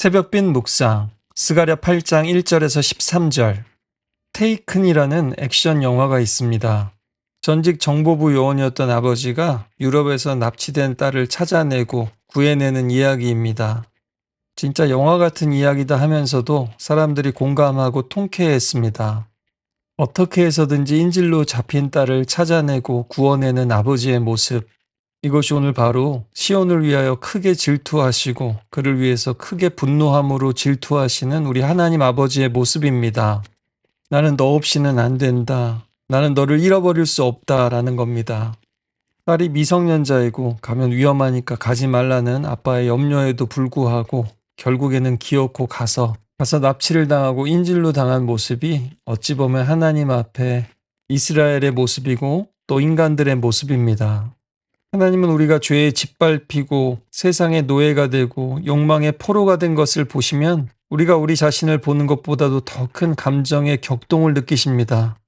새벽빛 묵상 스가랴 8장 1절에서 13절. 테이큰이라는 액션 영화가 있습니다. 전직 정보부 요원이었던 아버지가 유럽에서 납치된 딸을 찾아내고 구해내는 이야기입니다. 진짜 영화 같은 이야기다 하면서도 사람들이 공감하고 통쾌했습니다. 어떻게 해서든지 인질로 잡힌 딸을 찾아내고 구원내는 아버지의 모습, 이것이 오늘 바로 시온을 위하여 크게 질투하시고 그를 위해서 크게 분노함으로 질투하시는 우리 하나님 아버지의 모습입니다. 나는 너 없이는 안 된다. 나는 너를 잃어버릴 수 없다라는 겁니다. 딸이 미성년자이고 가면 위험하니까 가지 말라는 아빠의 염려에도 불구하고 결국에는 기어코 가서 납치를 당하고 인질로 당한 모습이 어찌 보면 하나님 앞에 이스라엘의 모습이고 또 인간들의 모습입니다. 하나님은 우리가 죄에 짓밟히고 세상의 노예가 되고 욕망의 포로가 된 것을 보시면 우리가 우리 자신을 보는 것보다도 더 큰 감정의 격동을 느끼십니다.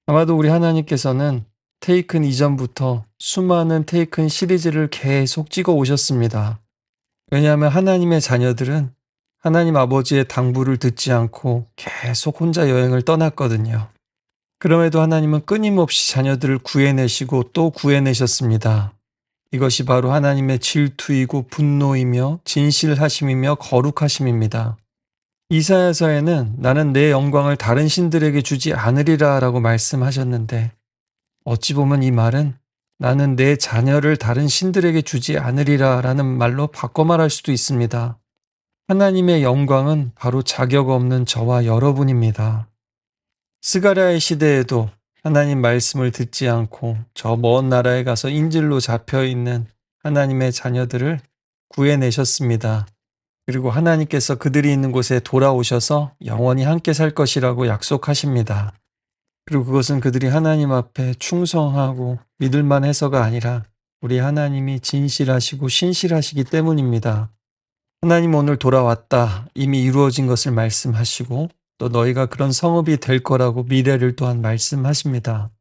아마도 우리 하나님께서는 테이큰 이전부터 수많은 테이큰 시리즈를 계속 찍어 오셨습니다. 왜냐하면 하나님의 자녀들은 하나님 아버지의 당부를 듣지 않고 계속 혼자 여행을 떠났거든요. 그럼에도 하나님은 끊임없이 자녀들을 구해내시고 또 구해내셨습니다. 이것이 바로 하나님의 질투이고 분노이며 진실하심이며 거룩하심입니다. 이사야서에는 나는 내 영광을 다른 신들에게 주지 않으리라 라고 말씀하셨는데 어찌 보면 이 말은 나는 내 자녀를 다른 신들에게 주지 않으리라 라는 말로 바꿔 말할 수도 있습니다. 하나님의 영광은 바로 자격 없는 저와 여러분입니다. 스가랴의 시대에도 하나님 말씀을 듣지 않고 저 먼 나라에 가서 인질로 잡혀있는 하나님의 자녀들을 구해내셨습니다. 그리고 하나님께서 그들이 있는 곳에 돌아오셔서 영원히 함께 살 것이라고 약속하십니다. 그리고 그것은 그들이 하나님 앞에 충성하고 믿을만 해서가 아니라 우리 하나님이 진실하시고 신실하시기 때문입니다. 하나님 오늘 돌아왔다. 이미 이루어진 것을 말씀하시고 또 너희가 그런 성읍이 될 거라고 미래를 또한 말씀하십니다.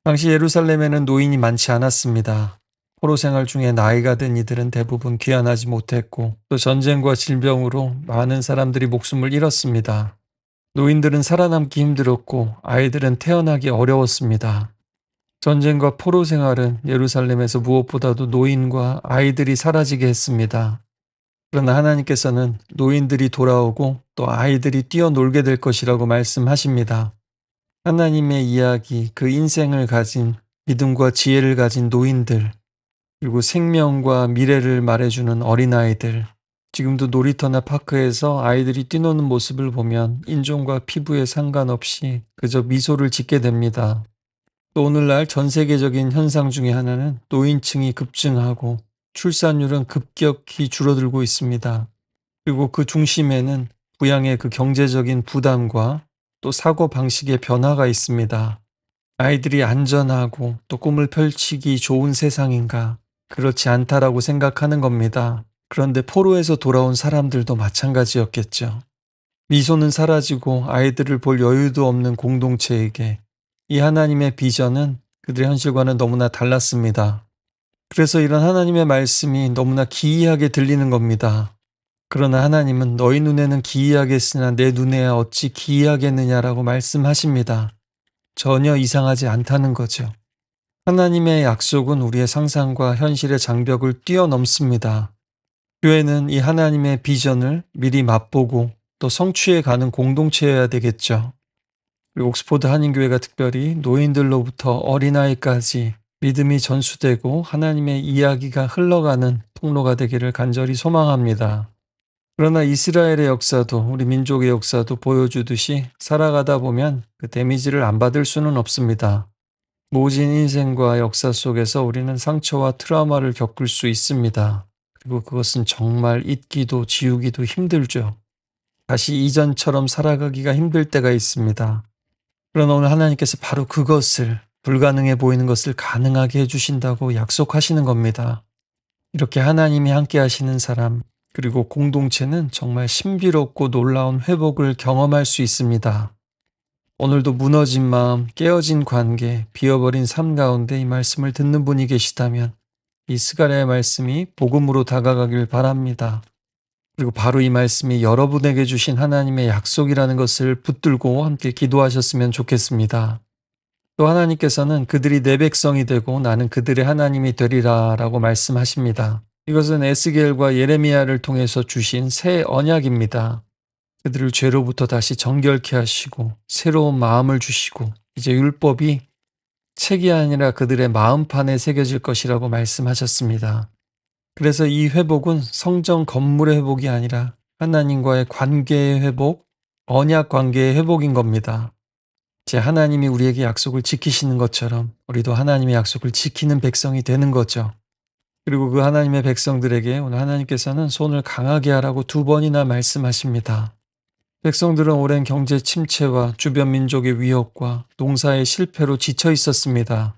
당시 예루살렘에는 노인이 많지 않았습니다. 포로 생활 중에 나이가 든 이들은 대부분 귀환하지 못했고 또 전쟁과 질병으로 많은 사람들이 목숨을 잃었습니다. 노인들은 살아남기 힘들었고 아이들은 태어나기 어려웠습니다. 전쟁과 포로 생활은 예루살렘에서 무엇보다도 노인과 아이들이 사라지게 했습니다. 그러나 하나님께서는 노인들이 돌아오고 또 아이들이 뛰어놀게 될 것이라고 말씀하십니다. 하나님의 이야기, 그 인생을 가진 믿음과 지혜를 가진 노인들, 그리고 생명과 미래를 말해주는 어린아이들, 지금도 놀이터나 파크에서 아이들이 뛰노는 모습을 보면 인종과 피부에 상관없이 그저 미소를 짓게 됩니다. 또 오늘날 전 세계적인 현상 중에 하나는 노인층이 급증하고 출산율은 급격히 줄어들고 있습니다. 그리고 그 중심에는 부양의 그 경제적인 부담과 또 사고방식의 변화가 있습니다. 아이들이 안전하고 또 꿈을 펼치기 좋은 세상인가? 그렇지 않다라고 생각하는 겁니다. 그런데 포로에서 돌아온 사람들도 마찬가지였겠죠. 미소는 사라지고 아이들을 볼 여유도 없는 공동체에게 이 하나님의 비전은 그들의 현실과는 너무나 달랐습니다. 그래서 이런 하나님의 말씀이 너무나 기이하게 들리는 겁니다. 그러나 하나님은 너희 눈에는 기이하겠으나 내 눈에야 어찌 기이하겠느냐라고 말씀하십니다. 전혀 이상하지 않다는 거죠. 하나님의 약속은 우리의 상상과 현실의 장벽을 뛰어넘습니다. 교회는 이 하나님의 비전을 미리 맛보고 또 성취해 가는 공동체여야 되겠죠. 그리고 옥스포드 한인교회가 특별히 노인들로부터 어린아이까지 믿음이 전수되고 하나님의 이야기가 흘러가는 통로가 되기를 간절히 소망합니다. 그러나 이스라엘의 역사도 우리 민족의 역사도 보여주듯이 살아가다 보면 그 데미지를 안 받을 수는 없습니다. 모진 인생과 역사 속에서 우리는 상처와 트라우마를 겪을 수 있습니다. 그리고 그것은 정말 잊기도 지우기도 힘들죠. 다시 이전처럼 살아가기가 힘들 때가 있습니다. 그러나 오늘 하나님께서 바로 그것을 불가능해 보이는 것을 가능하게 해주신다고 약속하시는 겁니다. 이렇게 하나님이 함께 하시는 사람 그리고 공동체는 정말 신비롭고 놀라운 회복을 경험할 수 있습니다. 오늘도 무너진 마음, 깨어진 관계, 비어버린 삶 가운데 이 말씀을 듣는 분이 계시다면 이 스가랴의 말씀이 복음으로 다가가길 바랍니다. 그리고 바로 이 말씀이 여러분에게 주신 하나님의 약속이라는 것을 붙들고 함께 기도하셨으면 좋겠습니다. 또 하나님께서는 그들이 내 백성이 되고 나는 그들의 하나님이 되리라 라고 말씀하십니다. 이것은 에스겔과 예레미야를 통해서 주신 새 언약입니다. 그들을 죄로부터 다시 정결케 하시고 새로운 마음을 주시고 이제 율법이 책이 아니라 그들의 마음판에 새겨질 것이라고 말씀하셨습니다. 그래서 이 회복은 성전 건물의 회복이 아니라 하나님과의 관계의 회복, 언약 관계의 회복인 겁니다. 제 하나님이 우리에게 약속을 지키시는 것처럼 우리도 하나님의 약속을 지키는 백성이 되는 거죠. 그리고 그 하나님의 백성들에게 오늘 하나님께서는 손을 강하게 하라고 2번이나 말씀하십니다. 백성들은 오랜 경제 침체와 주변 민족의 위협과 농사의 실패로 지쳐 있었습니다.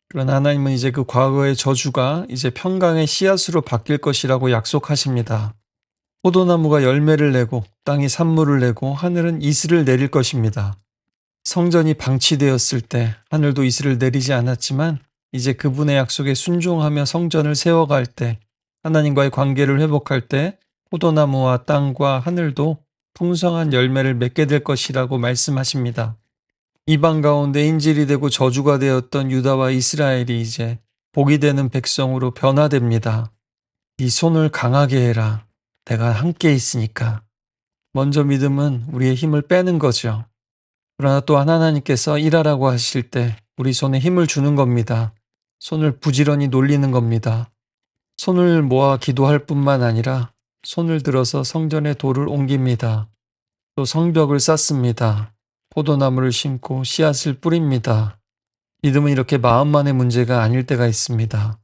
그러나 하나님은 이제 그 과거의 저주가 이제 평강의 씨앗으로 바뀔 것이라고 약속하십니다. 포도나무가 열매를 내고 땅이 산물을 내고 하늘은 이슬을 내릴 것입니다. 성전이 방치되었을 때 하늘도 이슬을 내리지 않았지만 이제 그분의 약속에 순종하며 성전을 세워갈 때 하나님과의 관계를 회복할 때 포도나무와 땅과 하늘도 풍성한 열매를 맺게 될 것이라고 말씀하십니다. 이방 가운데 인질이 되고 저주가 되었던 유다와 이스라엘이 이제 복이 되는 백성으로 변화됩니다. 이 손을 강하게 해라. 내가 함께 있으니까. 먼저 믿음은 우리의 힘을 빼는 거죠. 그러나 또한 하나님께서 일하라고 하실 때 우리 손에 힘을 주는 겁니다. 손을 부지런히 놀리는 겁니다. 손을 모아 기도할 뿐만 아니라 손을 들어서 성전의 돌을 옮깁니다. 또 성벽을 쌓습니다. 포도나무를 심고 씨앗을 뿌립니다. 믿음은 이렇게 마음만의 문제가 아닐 때가 있습니다.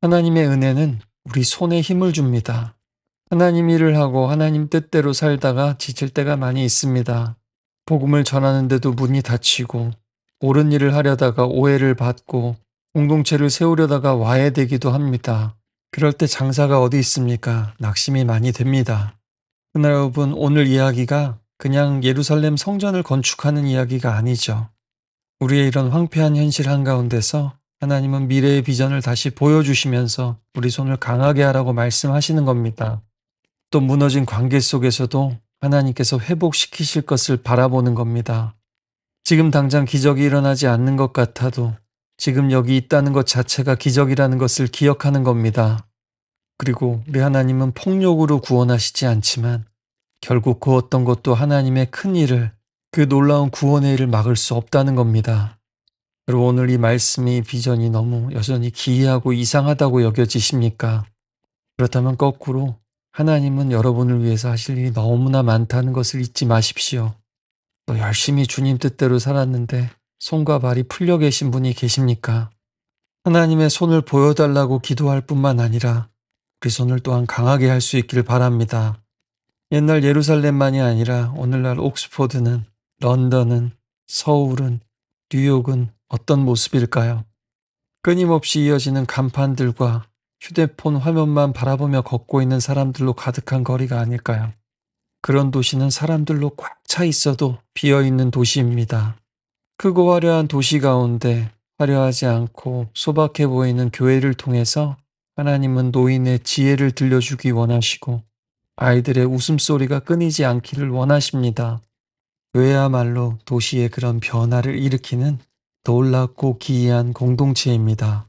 하나님의 은혜는 우리 손에 힘을 줍니다. 하나님 일을 하고 하나님 뜻대로 살다가 지칠 때가 많이 있습니다. 복음을 전하는데도 문이 닫히고 옳은 일을 하려다가 오해를 받고 공동체를 세우려다가 와해되기도 합니다. 그럴 때 장사가 어디 있습니까? 낙심이 많이 됩니다. 그러나 여러분, 오늘 이야기가 그냥 예루살렘 성전을 건축하는 이야기가 아니죠. 우리의 이런 황폐한 현실 한가운데서 하나님은 미래의 비전을 다시 보여주시면서 우리 손을 강하게 하라고 말씀하시는 겁니다. 또 무너진 관계 속에서도 하나님께서 회복시키실 것을 바라보는 겁니다. 지금 당장 기적이 일어나지 않는 것 같아도 지금 여기 있다는 것 자체가 기적이라는 것을 기억하는 겁니다. 그리고 우리 하나님은 폭력으로 구원하시지 않지만 결국 그 어떤 것도 하나님의 큰 일을, 그 놀라운 구원의 일을 막을 수 없다는 겁니다. 여러분, 오늘 이 말씀이 비전이 너무 여전히 기이하고 이상하다고 여겨지십니까? 그렇다면 거꾸로 하나님은 여러분을 위해서 하실 일이 너무나 많다는 것을 잊지 마십시오. 또 열심히 주님 뜻대로 살았는데 손과 발이 풀려 계신 분이 계십니까? 하나님의 손을 보여달라고 기도할 뿐만 아니라 우리 손을 또한 강하게 할 수 있기를 바랍니다. 옛날 예루살렘만이 아니라 오늘날 옥스포드는, 런던은, 서울은, 뉴욕은 어떤 모습일까요? 끊임없이 이어지는 간판들과 휴대폰 화면만 바라보며 걷고 있는 사람들로 가득한 거리가 아닐까요? 그런 도시는 사람들로 꽉 차 있어도 비어있는 도시입니다. 크고 화려한 도시 가운데 화려하지 않고 소박해 보이는 교회를 통해서 하나님은 노인의 지혜를 들려주기 원하시고 아이들의 웃음소리가 끊이지 않기를 원하십니다. 교회야말로 도시의 그런 변화를 일으키는 놀랍고 기이한 공동체입니다.